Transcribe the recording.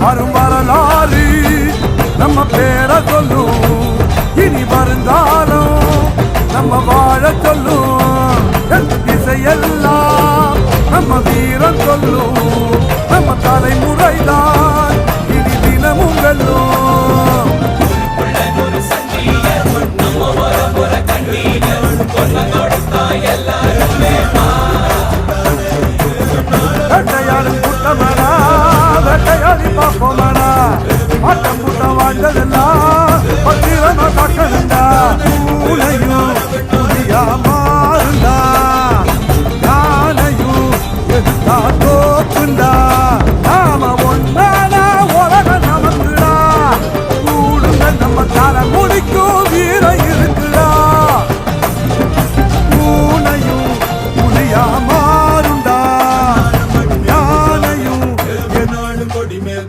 வரும் வரலாறு நம்ம பேரை சொல்லும், இனி வருந்தாலும் நம்ம வாழ சொல்லும். இசையெல்லாம் நம்ம வீரம் சொல்லும், நம்ம தலைமுறைதான் இனி தினமும் வெல்லும். வேட்டையாடும் கூட்டமாடா, வேட்டையாடி பார்ப்போமாடா, ஆட்டம் கூட்டம் வாழ்ந்ததெல்லாம் பத்திரமா காக்கணுண்டா. பூனையும் புதியா மாறுண்டா, யானையும் எதுக்கா தோக்குண்டா. நாம ஒன்னானா உலகம் நமக்குடா, கூடுங்க நம்ம தர முடிக்கும் வீரம் இருக்குடா. பூனையும் புதியா மாறுண்டா, யானையும் கொடி மேல்